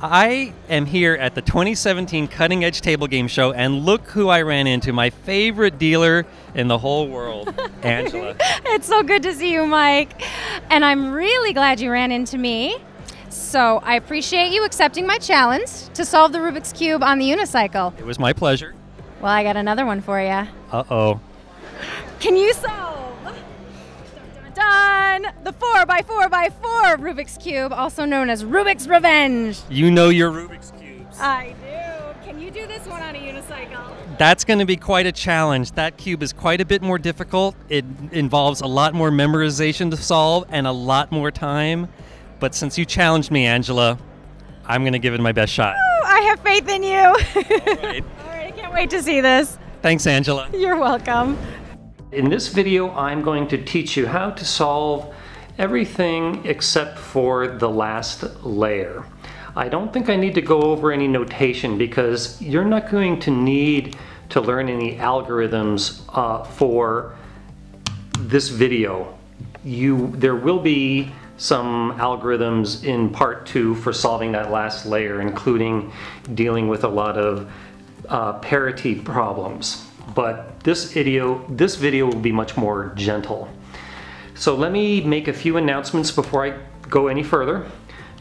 I am here at the 2017 Cutting Edge Table Game Show, and look who I ran into, my favorite dealer in the whole world, Angela. It's so good to see you, Mike. And I'm really glad you ran into me. So I appreciate you accepting my challenge to solve the Rubik's Cube on the unicycle. It was my pleasure. Well, I got another one for you. Uh-oh. Can you solve, dun, dun, dun, the 4x4x4 Rubik's Cube, also known as Rubik's Revenge? You know your Rubik's Cubes. I do. Can you do this one on a unicycle? That's going to be quite a challenge. That cube is quite a bit more difficult. It involves a lot more memorization to solve and a lot more time. But since you challenged me, Angela, I'm going to give it my best shot. Oh, I have faith in you. All right. All right, I can't wait to see this. Thanks, Angela. You're welcome. In this video, I'm going to teach you how to solve everything except for the last layer. I don't think I need to go over any notation because you're not going to need to learn any algorithms for this video. There will be some algorithms in part 2 for solving that last layer, including dealing with a lot of parity problems. But this video will be much more gentle. So let me make a few announcements before I go any further.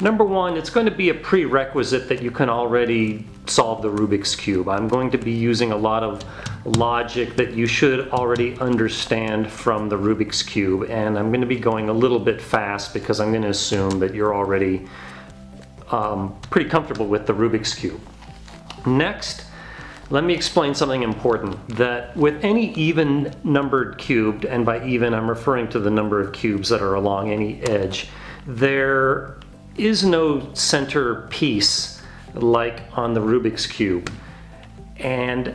Number one, it's going to be a prerequisite that you can already solve the Rubik's Cube. I'm going to be using a lot of logic that you should already understand from the Rubik's Cube, and I'm going to be going a little bit fast because I'm going to assume that you're already pretty comfortable with the Rubik's Cube. Next, let me explain something important, that with any even numbered cube, and by even I'm referring to the number of cubes that are along any edge, there is no center piece like on the Rubik's Cube. And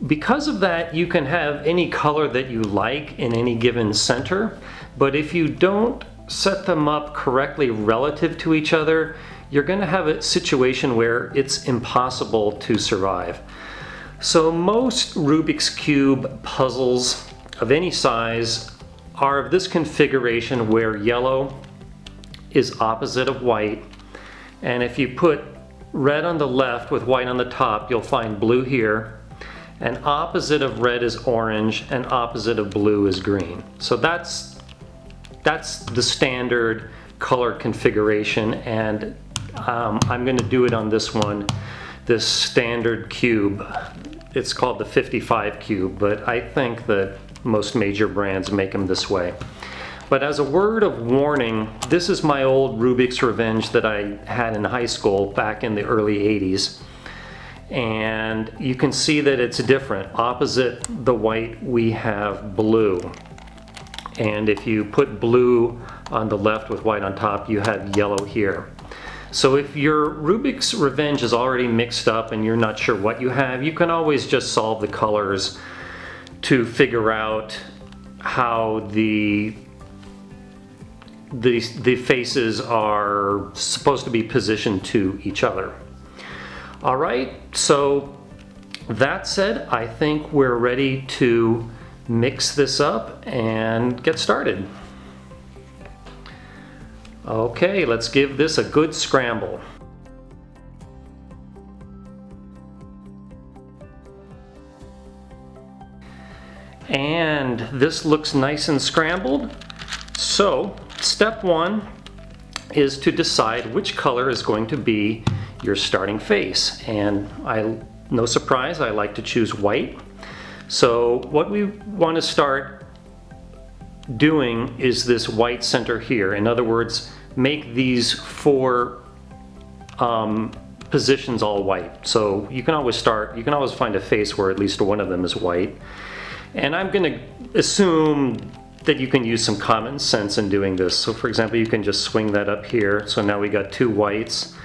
because of that, you can have any color that you like in any given center, but if you don't set them up correctly relative to each other, you're going to have a situation where it's impossible to survive. So most Rubik's Cube puzzles of any size are of this configuration where yellow is opposite of white, and if you put red on the left with white on the top, you'll find blue here, and opposite of red is orange, and opposite of blue is green. So that's the standard color configuration, and I'm going to do it on this one, this standard cube. It's called the 55 cube, but I think that most major brands make them this way. But as a word of warning, this is my old Rubik's Revenge that I had in high school back in the early 80s. And you can see that it's different. Opposite the white, we have blue. And if you put blue on the left with white on top, you have yellow here. So if your Rubik's Revenge is already mixed up and you're not sure what you have, you can always just solve the colors to figure out how the faces are supposed to be positioned to each other. All right, so that said, I think we're ready to mix this up and get started. Okay, let's give this a good scramble. And this looks nice and scrambled. So, step one is to decide which color is going to be your starting face. And no surprise, I like to choose white. So what we want to start doing is this white center here. In other words, make these 4 positions all white. So you can always find a face where at least one of them is white. And I'm going to assume that you can use some common sense in doing this. So for example, you can just swing that up here. So now we got 2 whites.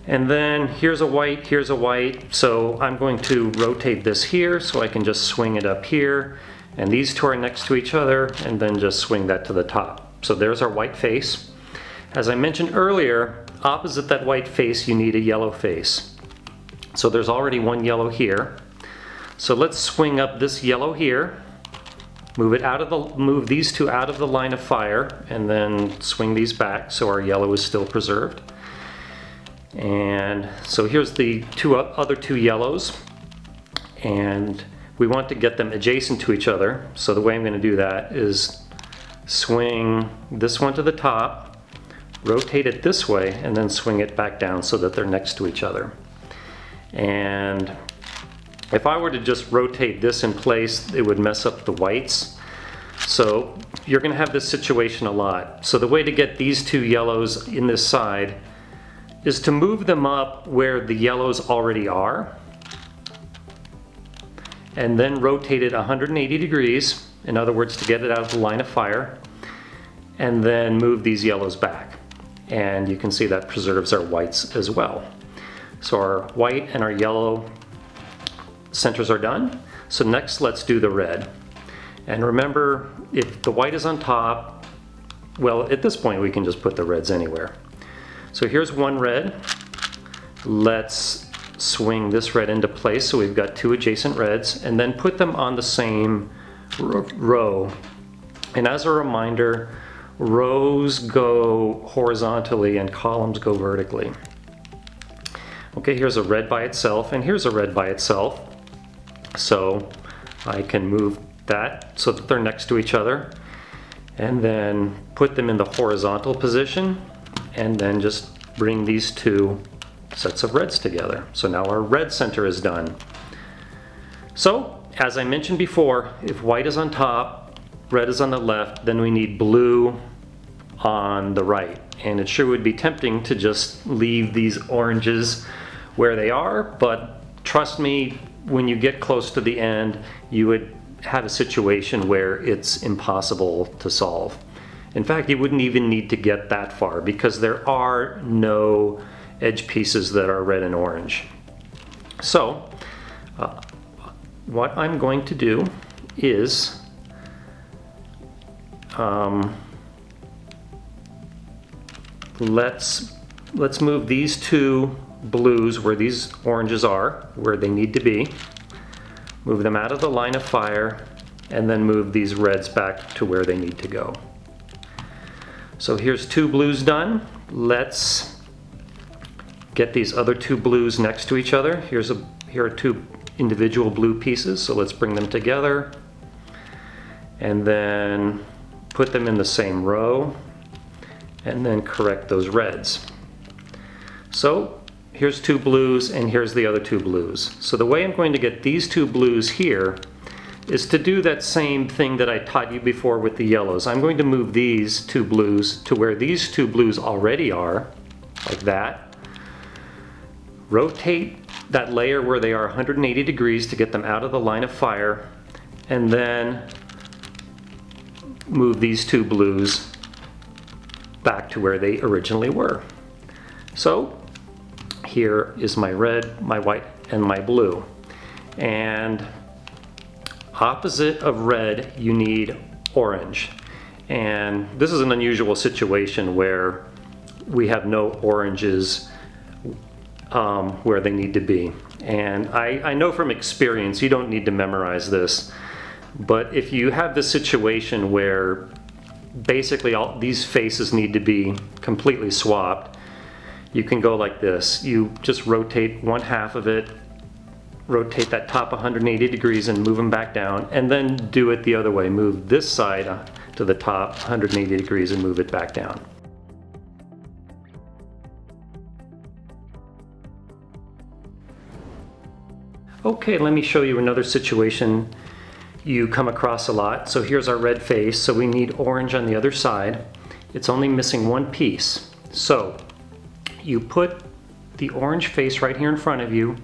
And then here's a white, here's a white. So I'm going to rotate this here so I can just swing it up here. And these 2 are next to each other, and then just swing that to the top. So there's our white face. As I mentioned earlier, opposite that white face, you need a yellow face. So there's already one yellow here. So let's swing up this yellow here. Move these 2 out of the line of fire, and then swing these back so our yellow is still preserved. And so here's the other two yellows, and we want to get them adjacent to each other. So the way I'm going to do that is swing this one to the top, rotate it this way, and then swing it back down so that they're next to each other. And if I were to just rotate this in place, it would mess up the whites. So you're going to have this situation a lot. So the way to get these two yellows in this side is to move them up where the yellows already are, and then rotate it 180 degrees, in other words, to get it out of the line of fire, and then move these yellows back. And you can see that preserves our whites as well. So our white and our yellow centers are done. So next let's do the red. And remember, if the white is on top, well, at this point we can just put the reds anywhere. So here's one red. Let's swing this red into place so we've got two adjacent reds, and then put them on the same row. And as a reminder, rows go horizontally and columns go vertically. Okay, here's a red by itself, and here's a red by itself. So I can move that so that they're next to each other, and then put them in the horizontal position, and then just bring these two sets of reds together. So now our red center is done. So as I mentioned before, if white is on top, red is on the left, then we need blue on the right. And it sure would be tempting to just leave these oranges where they are, but trust me, when you get close to the end, you would have a situation where it's impossible to solve. In fact, you wouldn't even need to get that far because there are no edge pieces that are red and orange. So what I'm going to do is let's move these two blues where these oranges are, where they need to be, move them out of the line of fire, and then move these reds back to where they need to go. So here's two blues done. Let's get these other two blues next to each other. Here are two individual blue pieces, so let's bring them together and then put them in the same row and then correct those reds. So here's two blues and here's the other two blues. So the way I'm going to get these two blues here is to do that same thing that I taught you before with the yellows. I'm going to move these two blues to where these two blues already are, like that. Rotate that layer where they are 180 degrees to get them out of the line of fire, and then move these two blues back to where they originally were. So here is my red, my white, and my blue. And opposite of red, you need orange. And this is an unusual situation where we have no oranges where they need to be. And I know from experience you don't need to memorize this, but if you have this situation where basically all these faces need to be completely swapped, you can go like this. You just rotate one half of it, rotate that top 180 degrees and move them back down, and then do it the other way. Move this side to the top 180 degrees and move it back down. Okay, let me show you another situation you come across a lot. So here's our red face, so we need orange on the other side. It's only missing one piece. So you put the orange face right here in front of you,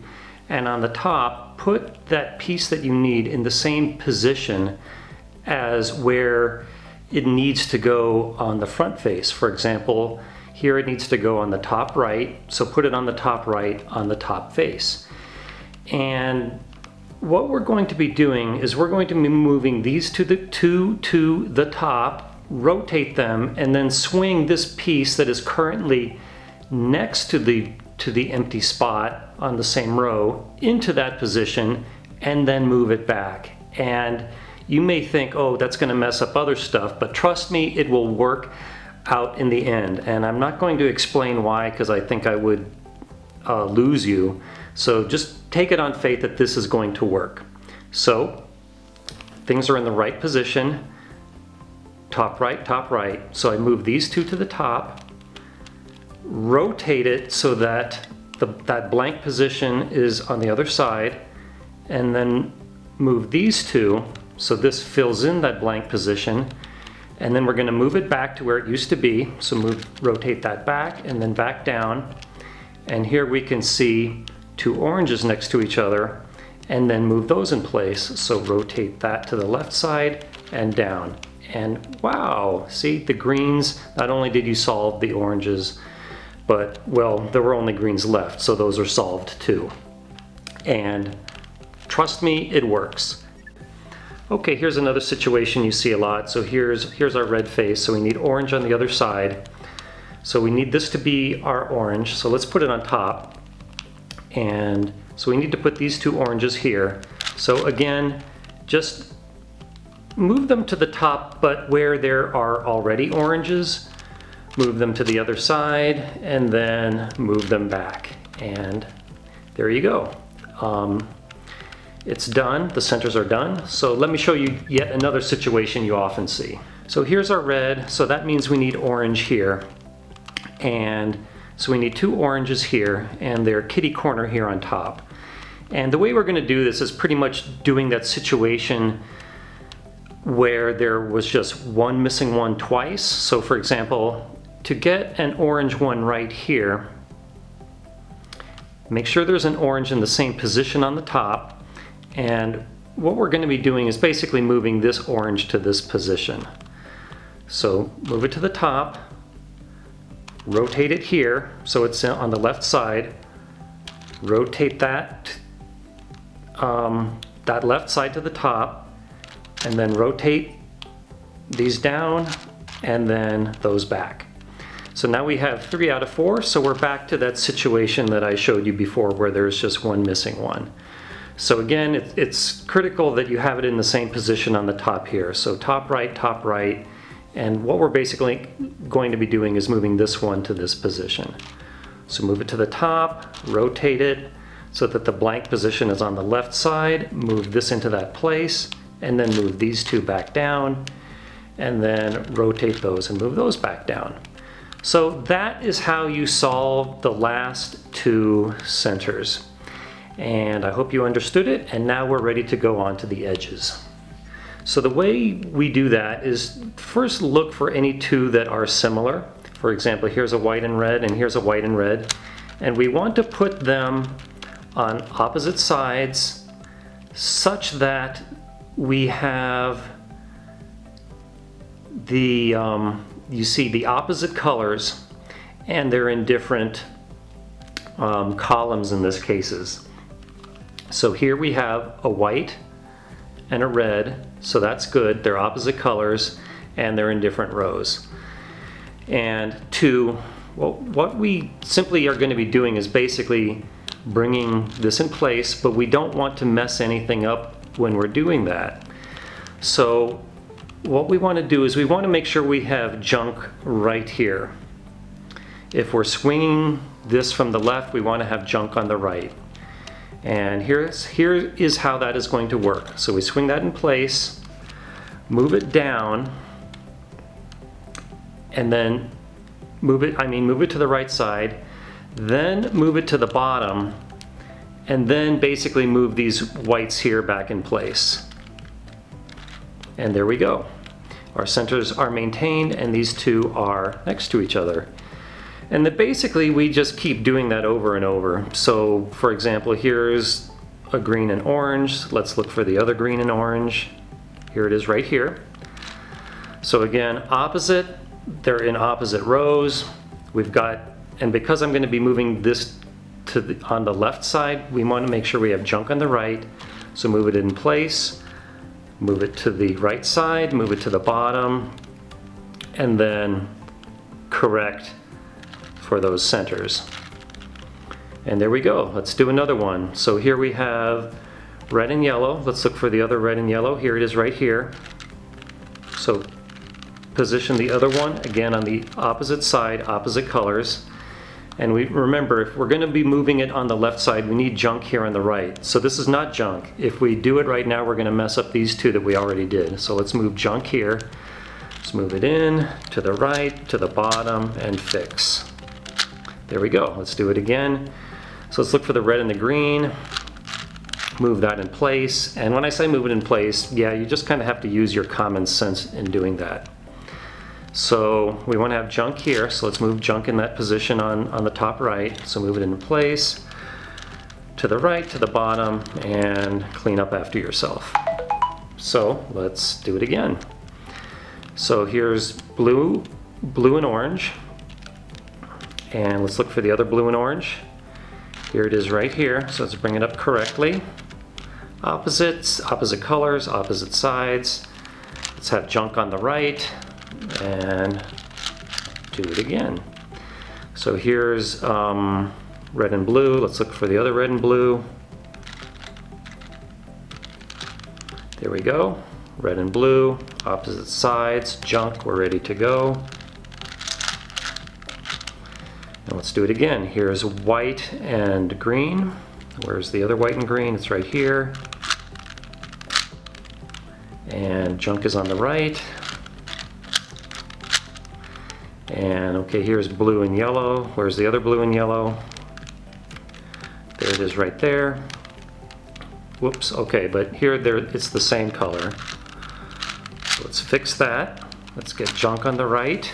and on the top, put that piece that you need in the same position as where it needs to go on the front face. For example, here it needs to go on the top right, so put it on the top right on the top face. And what we're going to be doing is we're going to be moving these to the top, rotate them, and then swing this piece that is currently next to the empty spot on the same row into that position, and then move it back. And you may think, oh, that's going to mess up other stuff, but trust me, it will work out in the end. And I'm not going to explain why, because I think I would lose you. So just take it on faith that this is going to work. So things are in the right position, top right, top right. So I move these two to the top, rotate it so that that blank position is on the other side, and then move these two so this fills in that blank position, and then we're going to move it back to where it used to be. So rotate that back and then back down, and here we can see two oranges next to each other, and then move those in place. So rotate that to the left side and down, and wow, see the greens, not only did you solve the oranges, but well, there were only greens left, so those are solved too. And trust me, it works. Okay, here's another situation you see a lot. So here's our red face, so we need orange on the other side. So we need this to be our orange, so let's put it on top. And so we need to put these two oranges here. So again, just move them to the top, but where there are already oranges, move them to the other side, and then move them back. And there you go. It's done, the centers are done. So let me show you yet another situation you often see. So here's our red, so that means we need orange here. And so we need two oranges here, and they're kitty corner here on top. And the way we're going to do this is pretty much doing that situation where there was just one missing one twice. So for example, to get an orange one right here, make sure there's an orange in the same position on the top. And what we're going to be doing is basically moving this orange to this position. So move it to the top, rotate it here so it's on the left side, rotate that left side to the top, and then rotate these down and then those back. So now we have 3 out of 4, so we're back to that situation that I showed you before where there's just one missing one. So again, it's critical that you have it in the same position on the top here. So top right, and what we're basically going to be doing is moving this one to this position. So move it to the top, rotate it so that the blank position is on the left side, move this into that place, and then move these two back down, and then rotate those and move those back down. So that is how you solve the last 2 centers. And I hope you understood it, and now we're ready to go on to the edges. So the way we do that is first look for any 2 that are similar. For example, here's a white and red, and here's a white and red. And we want to put them on opposite sides such that we have the, you see the opposite colors, and they're in different columns in this cases. So here we have a white and a red, so that's good. They're opposite colors and they're in different rows. And well, what we simply are going to be doing is basically bringing this in place, but we don't want to mess anything up when we're doing that. So what we want to do is we want to make sure we have junk right here. If we're swinging this from the left, we want to have junk on the right. And here is how that is going to work. So we swing that in place, move it down, and then move it to the right side, then move it to the bottom, and then basically move these whites here back in place. And there we go. Our centers are maintained and these 2 are next to each other. And then basically we just keep doing that over and over. So for example, here's a green and orange. Let's look for the other green and orange. Here it is right here. So again, opposite, they're in opposite rows. We've got, and because I'm going to be moving this on the left side, we want to make sure we have junk on the right. So move it in place, move it to the right side, move it to the bottom, and then correct for those centers. And there we go. Let's do another one. So here we have red and yellow. Let's look for the other red and yellow. Here it is right here. So position the other one again on the opposite side, opposite colors. And we remember, if we're going to be moving it on the left side, we need junk here on the right. So this is not junk. If we do it right now, we're going to mess up these two that we already did. So let's move junk here. Let's move it in, to the right, to the bottom, and fix. There we go. Let's do it again. So let's look for the red and the green. Move that in place. And when I say move it in place, yeah, you just kind of have to use your common sense in doing that. So we want to have junk here, so let's move junk in that position on the top right. So move it into place, to the right, to the bottom, and clean up after yourself. So let's do it again. So here's blue, blue and orange. And let's look for the other blue and orange. Here it is right here, so let's bring it up correctly. Opposites, opposite colors, opposite sides. Let's have junk on the right, and do it again. So here's red and blue. Let's look for the other red and blue. There we go. Red and blue, opposite sides, junk, we're ready to go. And let's do it again. Here's white and green. Where's the other white and green? It's right here. And junk is on the right. And okay, here's blue and yellow. Where's the other blue and yellow? There it is right there. Whoops, okay, but here it's the same color. So let's fix that. Let's get junk on the right.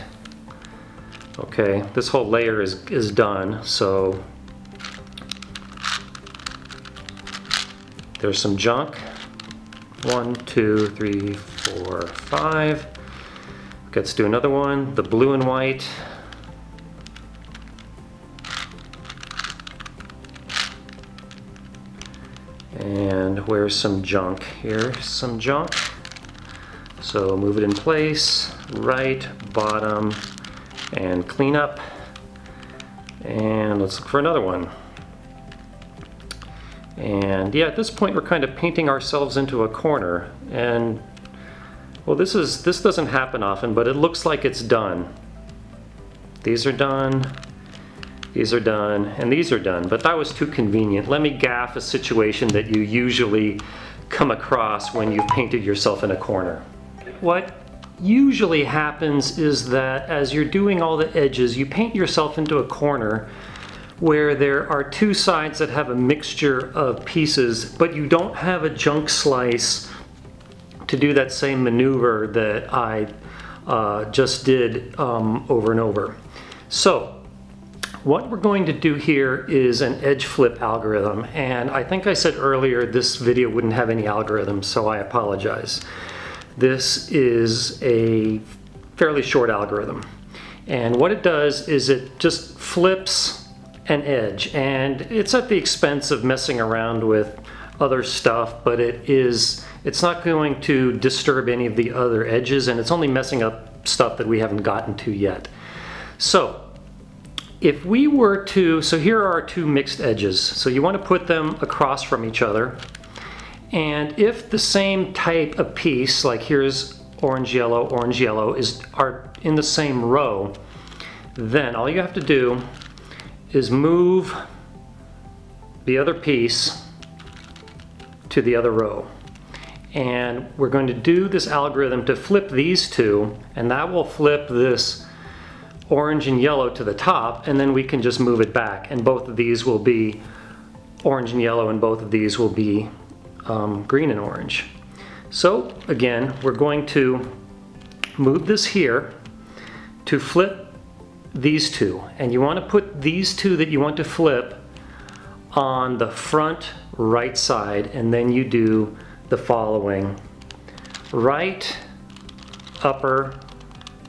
Okay, this whole layer is done, so there's some junk. 1, 2, 3, 4, 5. Let's do another one, the blue and white. And where's some junk? Here's some junk. So move it in place, right, bottom, and clean up. And let's look for another one. And yeah, at this point we're kind of painting ourselves into a corner. And well, this doesn't happen often, but it looks like it's done. These are done, these are done, and these are done, but that was too convenient. Let me gaff a situation that you usually come across when you've painted yourself in a corner. What usually happens is that as you're doing all the edges, you paint yourself into a corner where there are two sides that have a mixture of pieces, but you don't have a junk slice to do that same maneuver that I just did over and over. So what we're going to do here is an edge flip algorithm, and I think I said earlier this video wouldn't have any algorithms, so I apologize. This is a fairly short algorithm, and what it does is it just flips an edge, and it's at the expense of messing around with other stuff, but it's not going to disturb any of the other edges, and it's only messing up stuff that we haven't gotten to yet. So if we were to, so here are our two mixed edges, so you want to put them across from each other, and if the same type of piece, like here's orange yellow, are in the same row, then all you have to do is move the other piece to the other row. And we're going to do this algorithm to flip these two, and that will flip this orange and yellow to the top, and then we can just move it back, and both of these will be orange and yellow, and both of these will be green and orange. So again, we're going to move this here to flip these two, and you want to put these two that you want to flip on the front right side, and then you do the following: right upper,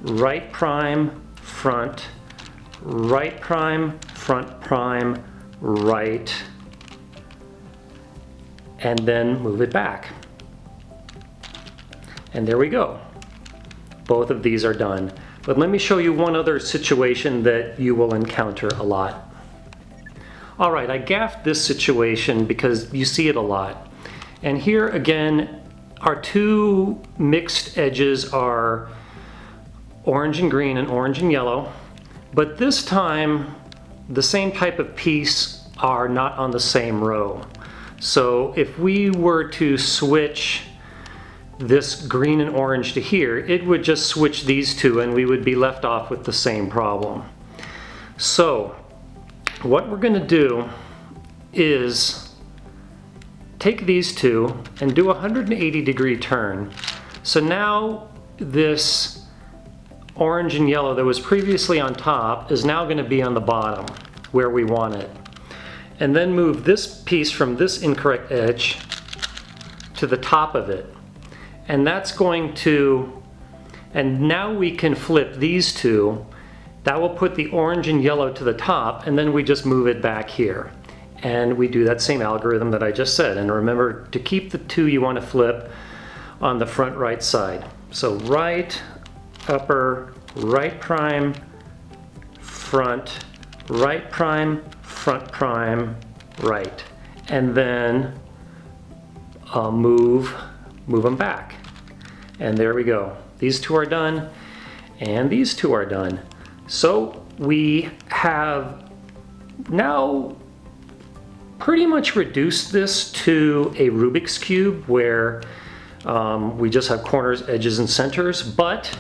right prime, front, right prime, front prime, right, and then move it back. And there we go. Both of these are done. But let me show you one other situation that you will encounter a lot. All right, I gaffed this situation because you see it a lot. And here again, our two mixed edges are orange and green and orange and yellow. But this time, the same type of piece are not on the same row. So if we were to switch this green and orange to here, it would just switch these two and we would be left off with the same problem. So what we're going to do is take these two and do a 180-degree turn. So now this orange and yellow that was previously on top is now going to be on the bottom where we want it. And then move this piece from this incorrect edge to the top of it. And that's going to, and now we can flip these two. That will put the orange and yellow to the top, and then we just move it back here. And we do that same algorithm that I just said. And remember to keep the two you want to flip on the front right side. So right, upper, right prime, front, right prime, front prime, right. And then move them back. And there we go. These two are done, and these two are done. So we have now pretty much reduced this to a Rubik's Cube where we just have corners, edges, and centers, but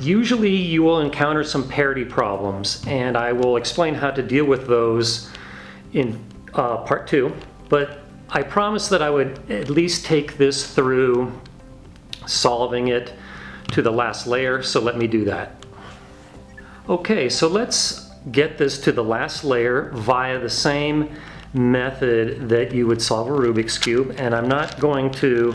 usually you will encounter some parity problems, and I will explain how to deal with those in part 2, but I promised that I would at least take this through solving it to the last layer, so let me do that. Okay, so let's get this to the last layer via the same method that you would solve a Rubik's Cube, and I'm not going to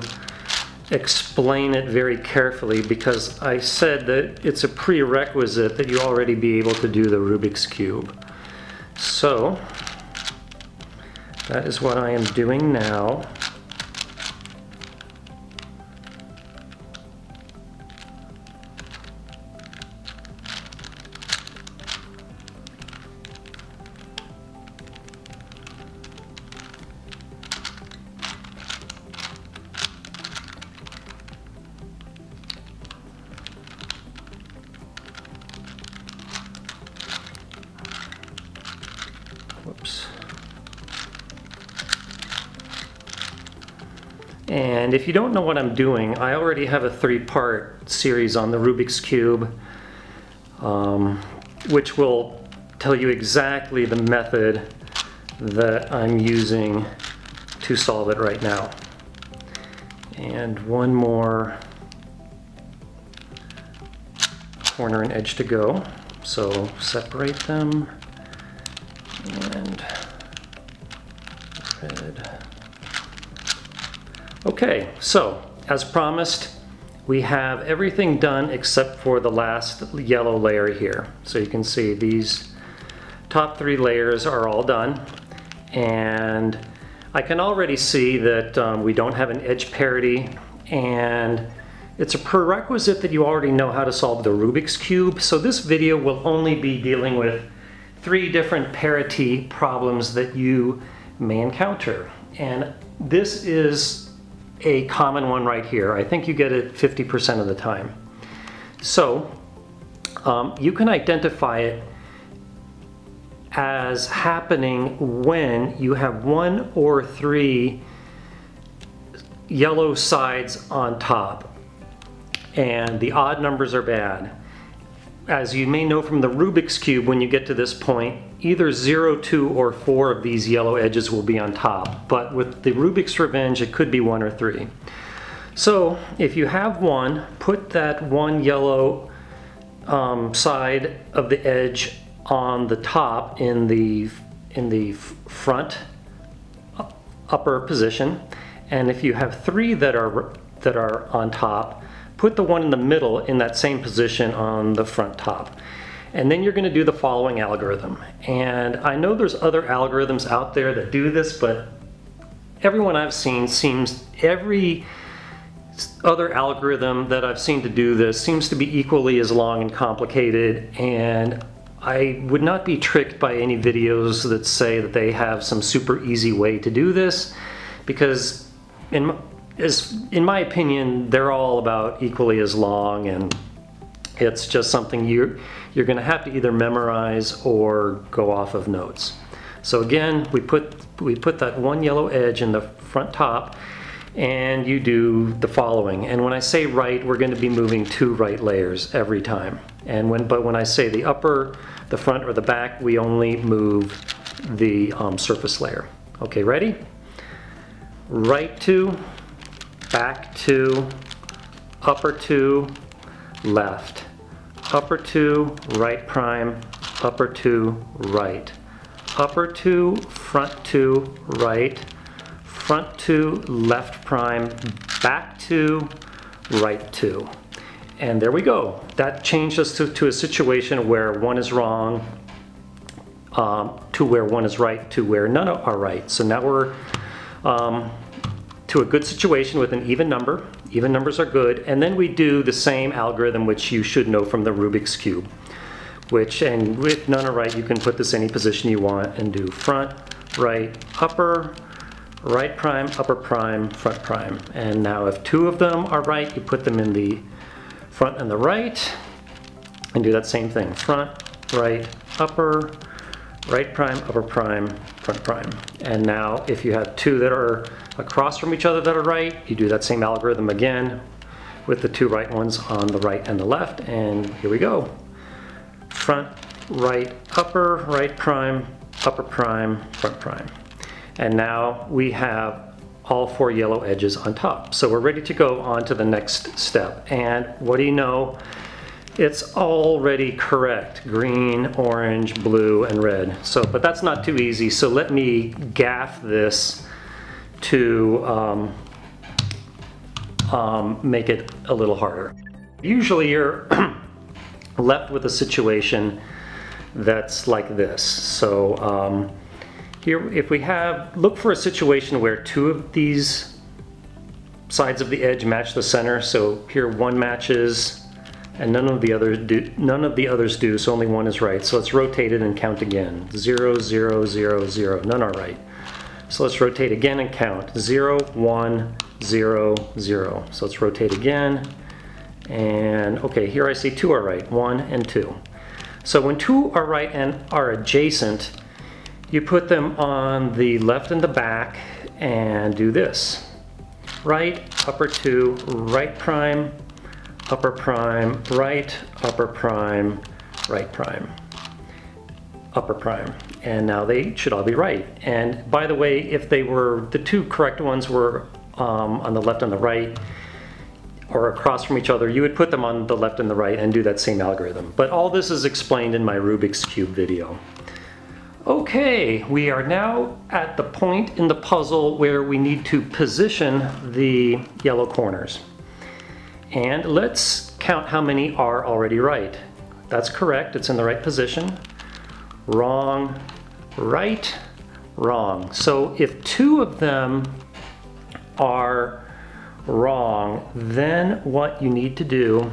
explain it very carefully because I said that it's a prerequisite that you already be able to do the Rubik's Cube. So that is what I am doing now. Whoops. And if you don't know what I'm doing, I already have a 3-part series on the Rubik's Cube, which will tell you exactly the method that I'm using to solve it right now. And one more corner and edge to go. So separate them and red. Okay, so as promised, we have everything done except for the last yellow layer here. So you can see these top 3 layers are all done, and I can already see that we don't have an edge parity, and it's a prerequisite that you already know how to solve the Rubik's Cube. So this video will only be dealing with 3 different parity problems that you may encounter, and this is a common one right here. I think you get it 50% of the time. So you can identify it as happening when you have 1 or 3 yellow sides on top and the odd numbers are bad. As you may know from the Rubik's Cube, when you get to this point, either 0, 2, or 4 of these yellow edges will be on top. But with the Rubik's Revenge, it could be 1 or 3. So if you have 1, put that 1 yellow side of the edge on the top in the front upper position. And if you have 3 that are on top, put the one in the middle in that same position on the front top. And then you're going to do the following algorithm. And I know there's other algorithms out there that do this, but everyone I've seen every other algorithm that I've seen to do this seems to be equally as long and complicated, and I would not be tricked by any videos that say that they have some super easy way to do this, because in my opinion, they're all about equally as long, and It's just something you're going to have to either memorize or go off of notes. So again, we put that one yellow edge in the front top, and you do the following. And when I say right, we're going to be moving 2 right layers every time. But when I say the upper, the front, or the back, we only move the surface layer. Okay, ready? Right 2, back 2, upper 2, left, upper 2, right prime, upper 2, right, upper 2, front 2, right, front 2, left prime, back 2, right 2. And there we go. That changed us to a situation where one is wrong, to where one is right, to where none are right. So now we're to a good situation with an even number. Even numbers are good. And then we do the same algorithm, which you should know from the Rubik's Cube. And with none are right, you can put this any position you want and do front, right, upper, right prime, upper prime, front prime. And now if 2 of them are right, you put them in the front and the right, and do that same thing. Front, right, upper, right prime, upper prime, front prime. And now if you have 2 that are across from each other that are right, you do that same algorithm again with the 2 right ones on the right and the left, and here we go. Front, right, upper, right prime, upper prime, front prime. And now we have all 4 yellow edges on top. So we're ready to go on to the next step. And what do you know? It's already correct. Green, orange, blue, and red. But that's not too easy. So let me gaff this to make it a little harder. Usually you're left with a situation that's like this. So here, if we look for a situation where 2 of these sides of the edge match the center. So here one matches and none of the others do, so only one is right. So let's rotate it and count again. 0, 0, 0, 0, none are right. So let's rotate again and count. 0, 1, 0, 0. So let's rotate again. And okay, here I see 2 are right, 1 and 2. So when 2 are right and are adjacent, you put them on the left and the back and do this. Right, upper 2, right prime, upper prime, right, upper prime, right prime, upper prime. And now they should all be right. And by the way, if they were, the 2 correct ones were on the left and the right, or across from each other, you would put them on the left and the right and do that same algorithm. But all this is explained in my Rubik's Cube video. Okay, we are now at the point in the puzzle where we need to position the yellow corners. And let's count how many are already right. That's correct, it's in the right position. Wrong, right, wrong. So if 2 of them are wrong, then what you need to do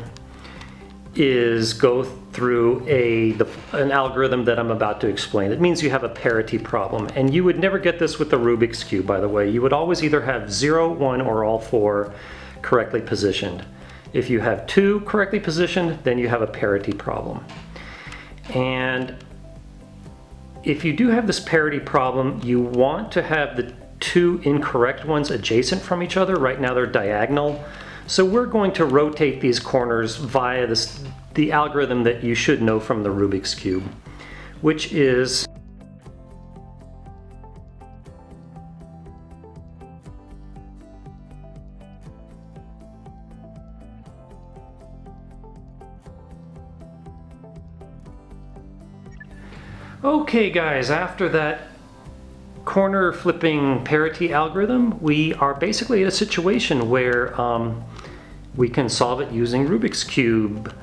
is go through an algorithm that I'm about to explain. It means you have a parity problem, and you would never get this with the Rubik's Cube, by the way. You would always either have 0, 1, or all 4 correctly positioned. If you have 2 correctly positioned, then you have a parity problem. And if you do have this parity problem, you want to have the 2 incorrect ones adjacent from each other. Right now they're diagonal. So we're going to rotate these corners via the algorithm that you should know from the Rubik's Cube, which is okay, guys, after that corner flipping parity algorithm, we are basically in a situation where we can solve it using Rubik's Cube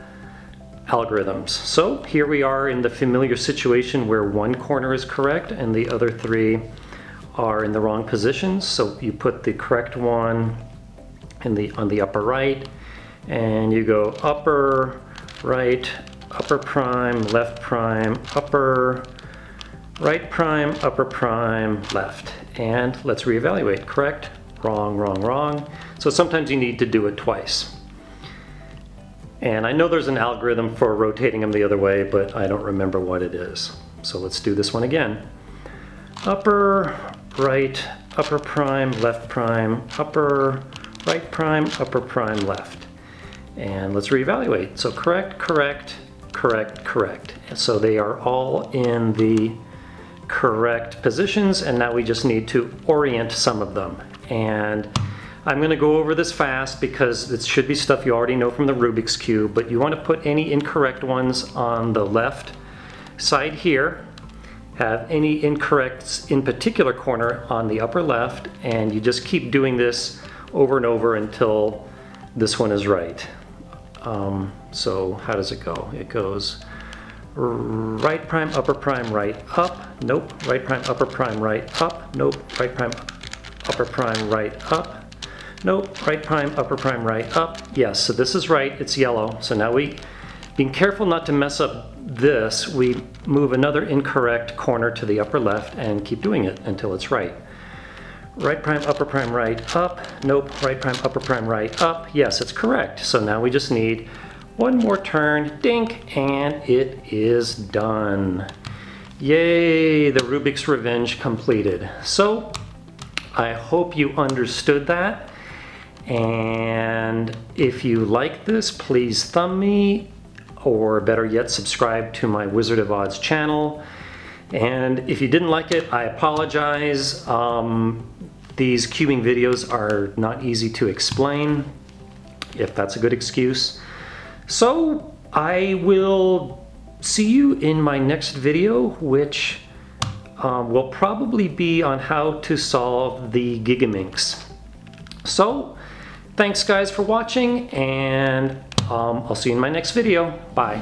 algorithms. So here we are in the familiar situation where 1 corner is correct and the other 3 are in the wrong positions. So you put the correct one on the upper right, and you go upper right, upper prime, left prime, upper right prime, upper prime, left. And let's reevaluate. Correct, wrong, wrong, wrong. So sometimes you need to do it twice. And I know there's an algorithm for rotating them the other way, but I don't remember what it is. So let's do this one again. Upper, right, upper prime, left prime, upper, right prime, upper prime, left. And let's reevaluate. So correct, correct, correct, correct. So they are all in the correct positions, and now we just need to orient some of them. And I'm going to go over this fast because it should be stuff you already know from the Rubik's Cube, but you want to put any incorrect ones on the left side here, have any incorrects in particular corner on the upper left, and you just keep doing this over and over until this one is right. So how does it go? It goes right prime, upper prime, right, up, nope, right prime, upper prime, right, up, nope, right prime, upper prime, right, up, nope, right prime, upper prime, right, up. Yes, so this is right, it's yellow. So now being careful not to mess up this, we move another incorrect corner to the upper left and keep doing it until it's right. Right prime, upper prime, right, up, nope, right prime, upper prime, right, up. Yes, it's correct. So now we just need one more turn, dink, and it is done. Yay, the Rubik's Revenge completed. So I hope you understood that. And if you like this, please thumb me, or better yet, subscribe to my Wizard of Oz channel. And if you didn't like it, I apologize. These cubing videos are not easy to explain, if that's a good excuse. So I will see you in my next video, which will probably be on how to solve the Gigaminx. So thanks guys for watching, and I'll see you in my next video. Bye.